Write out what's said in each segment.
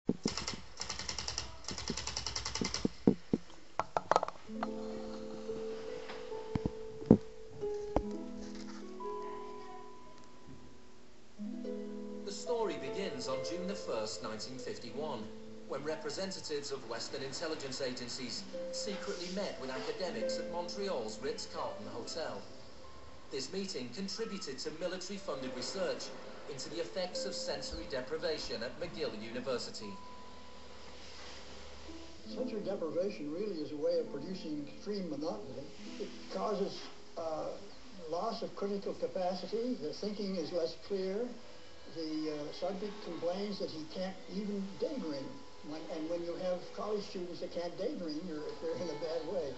The story begins on June the 1st, 1951, when representatives of Western intelligence agencies secretly met with academics at Montreal's Ritz-Carlton Hotel. This meeting contributed to military-funded research into the effects of sensory deprivation at McGill University. Sensory deprivation really is a way of producing extreme monotony. It causes loss of critical capacity. The thinking is less clear. The subject complains that he can't even daydream. And when you have college students that can't daydream, they're in a bad way.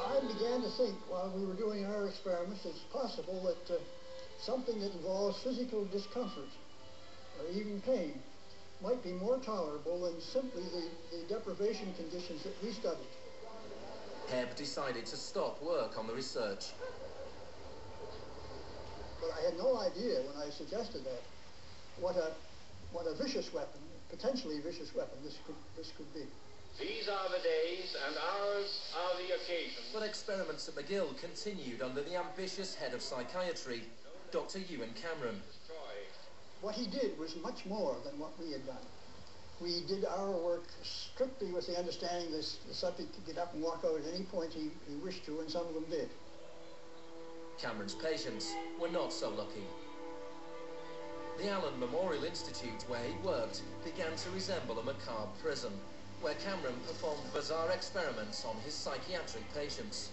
I began to think while we were doing our experiments, it's possible that something that involves physical discomfort or even pain might be more tolerable than simply the deprivation conditions that we studied. Hebb decided to stop work on the research. But I had no idea when I suggested that what a vicious weapon, potentially vicious weapon, this could be. These are the days, and ours are the occasions. But experiments at McGill continued under the ambitious head of psychiatry, Dr. Ewan Cameron. What he did was much more than what we had done. We did our work strictly with the understanding that the subject could get up and walk out at any point he wished to, and some of them did. Cameron's patients were not so lucky. The Allen Memorial Institute, where he worked, began to resemble a macabre prison, where Cameron performed bizarre experiments on his psychiatric patients.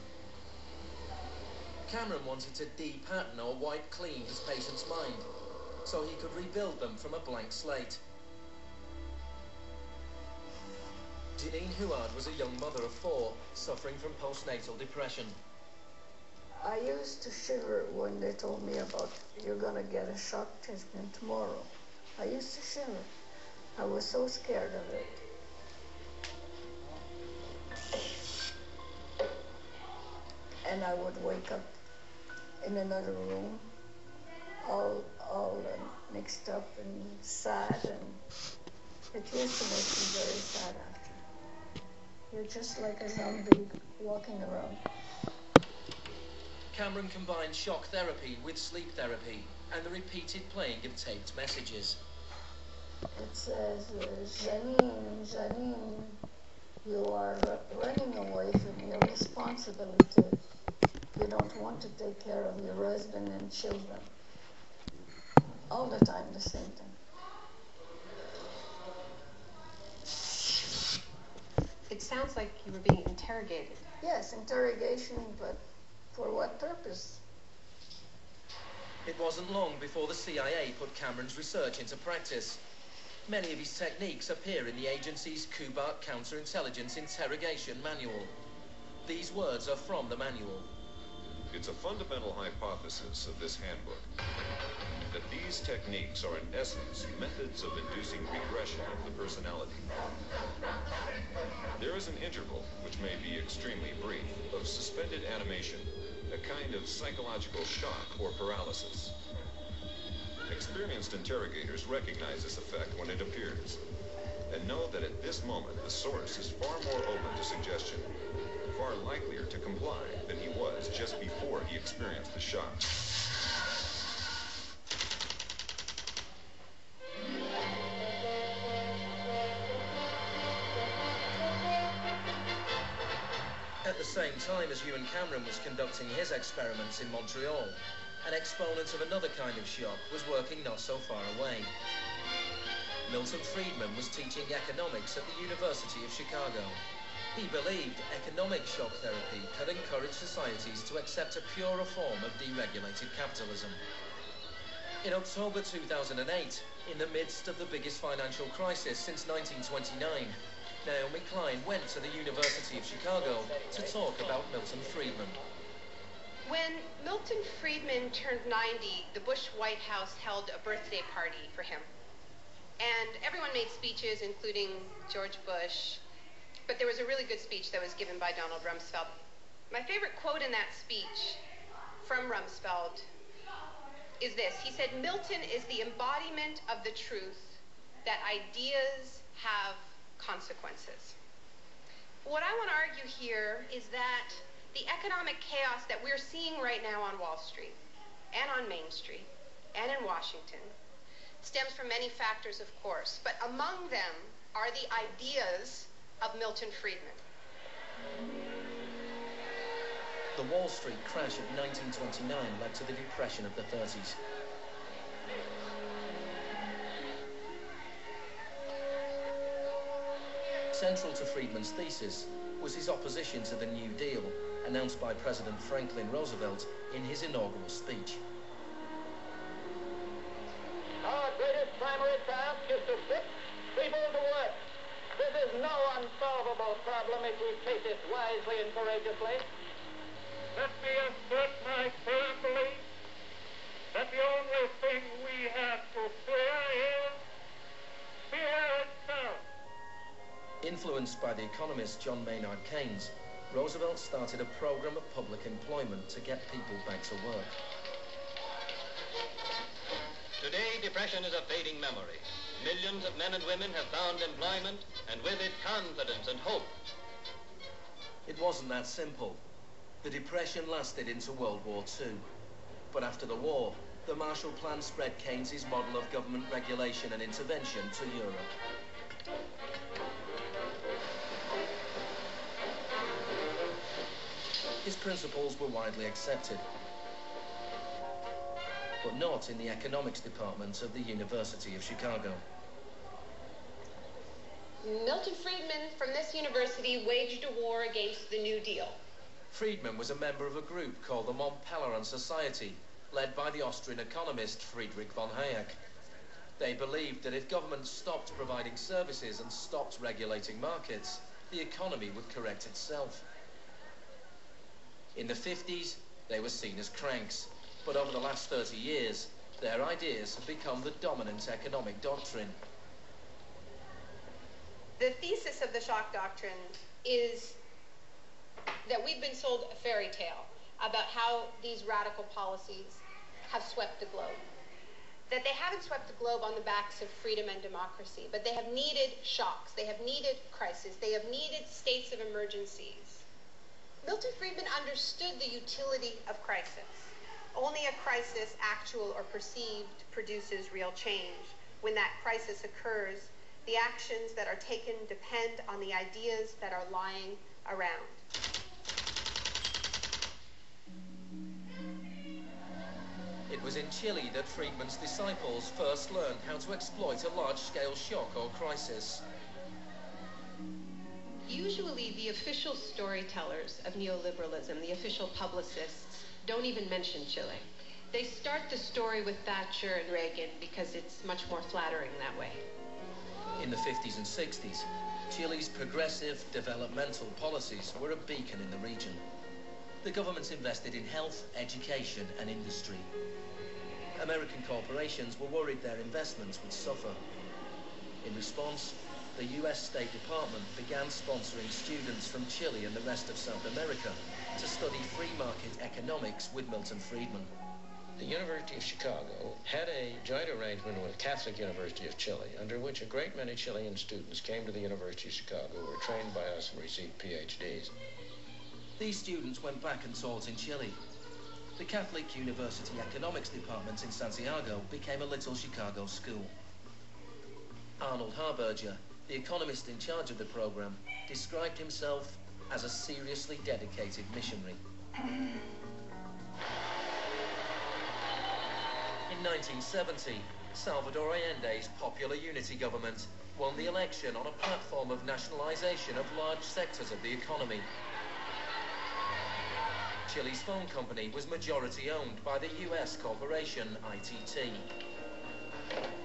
Cameron wanted to de-pattern or wipe clean his patient's mind, so he could rebuild them from a blank slate. Janine Huard was a young mother of 4, suffering from postnatal depression. I used to shiver when they told me about, you're going to get a shock treatment tomorrow. I used to shiver. I was so scared of it. And I would wake up in another room, all mixed up and sad, and it used to make me very sad after. You're just like a zombie walking around. Cameron combined shock therapy with sleep therapy and the repeated playing of taped messages. It says, Janine, Janine, you are running away from your responsibility. You don't want to take care of your husband and children. All the time, the same thing. It sounds like you were being interrogated. Yes, interrogation, but for what purpose? It wasn't long before the CIA put Cameron's research into practice. Many of his techniques appear in the agency's Kubat Counterintelligence Interrogation Manual. These words are from the manual. It's a fundamental hypothesis of this handbook that these techniques are in essence methods of inducing regression of the personality. There is an interval, which may be extremely brief, of suspended animation, a kind of psychological shock or paralysis. Experienced interrogators recognize this effect when it appears, and know that at this moment the source is far more open to suggestion, far likelier to comply than he was just before he experienced the shock. At the same time as Ewan Cameron was conducting his experiments in Montreal, an exponent of another kind of shock was working not so far away. Milton Friedman was teaching economics at the University of Chicago. He believed economic shock therapy could encourage societies to accept a purer form of deregulated capitalism. In October 2008, in the midst of the biggest financial crisis since 1929, Naomi Klein went to the University of Chicago to talk about Milton Friedman. When Milton Friedman turned 90, the Bush White House held a birthday party for him. And everyone made speeches, including George Bush. But there was a really good speech that was given by Donald Rumsfeld. My favorite quote in that speech from Rumsfeld is this. He said, Milton is the embodiment of the truth that ideas have consequences. What I want to argue here is that the economic chaos that we're seeing right now on Wall Street and on Main Street and in Washington stems from many factors, of course, but among them are the ideas of Milton Friedman. The Wall Street crash of 1929 led to the Depression of the 30s. Central to Friedman's thesis was his opposition to the New Deal, announced by President Franklin Roosevelt in his inaugural speech. Our greatest primary task is to put people to work. This is no unsolvable problem if we face it wisely and courageously. Let me assert my firm belief that the only thing we have to fear is fear itself. Influenced by the economist John Maynard Keynes, Roosevelt started a program of public employment to get people back to work. Today, depression is a fading memory. Millions of men and women have found employment, and with it confidence and hope. It wasn't that simple. The Depression lasted into World War II. But after the war, the Marshall Plan spread Keynes's model of government regulation and intervention to Europe. His principles were widely accepted, but not in the economics department of the University of Chicago. Milton Friedman from this university waged a war against the New Deal. Friedman was a member of a group called the Mont Pelerin Society, led by the Austrian economist Friedrich von Hayek. They believed that if government stopped providing services and stopped regulating markets, the economy would correct itself. In the 50s, they were seen as cranks, but over the last 30 years, their ideas have become the dominant economic doctrine. The thesis of the shock doctrine is that we've been sold a fairy tale about how these radical policies have swept the globe. That they haven't swept the globe on the backs of freedom and democracy, but they have needed shocks, they have needed crises, they have needed states of emergencies. Milton Friedman understood the utility of crisis. Only a crisis, actual or perceived, produces real change. When that crisis occurs, the actions that are taken depend on the ideas that are lying around. It was in Chile that Friedman's disciples first learned how to exploit a large-scale shock or crisis. Usually the official storytellers of neoliberalism, the official publicists, don't even mention Chile. They start the story with Thatcher and Reagan because it's much more flattering that way. In the 50s and 60s, Chile's progressive developmental policies were a beacon in the region. The government invested in health, education and industry. American corporations were worried their investments would suffer. In response, the US State Department began sponsoring students from Chile and the rest of South America to study free market economics with Milton Friedman. The University of Chicago had a joint arrangement with Catholic University of Chile, under which a great many Chilean students came to the University of Chicago, were trained by us and received PhDs. These students went back and taught in Chile. The Catholic University Economics Department in Santiago became a little Chicago school. Arnold Harberger, the economist in charge of the program, described himself as a seriously dedicated missionary. In 1970, Salvador Allende's Popular Unity government won the election on a platform of nationalization of large sectors of the economy. Chile's phone company was majority owned by the US corporation ITT.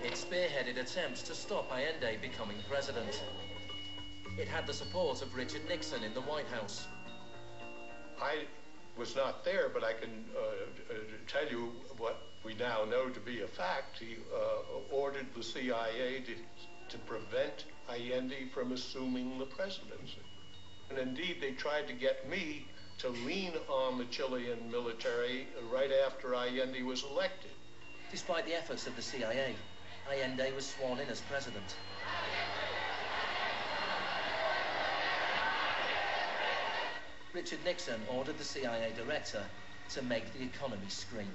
It spearheaded attempts to stop Allende becoming president. It had the support of Richard Nixon in the White House. I was not there, but I can tell you what we now know to be a fact. He ordered the CIA to prevent Allende from assuming the presidency. And indeed, they tried to get me to lean on the Chilean military right after Allende was elected. Despite the efforts of the CIA, Allende was sworn in as president. Richard Nixon ordered the CIA director to make the economy scream.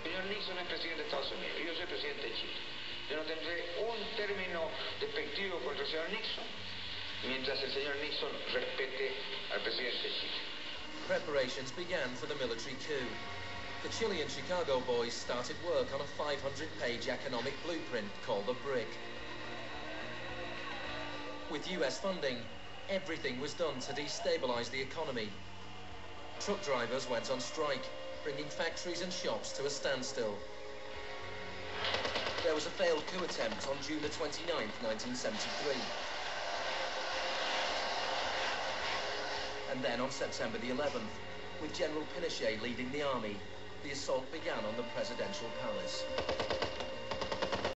Señor Nixon es presidente de Estados Unidos y yo soy presidente de Chile. Yo no tendré un término despectivo contra el señor Nixon mientras el señor Nixon respete al presidente de Chile. Preparations began for the military coup. The Chilean Chicago boys started work on a 500-page economic blueprint called the BRIC. With US funding, everything was done to destabilize the economy. Truck drivers went on strike, bringing factories and shops to a standstill. There was a failed coup attempt on June the 29th, 1973. And then on September the 11th, with General Pinochet leading the army, the assault began on the presidential palace.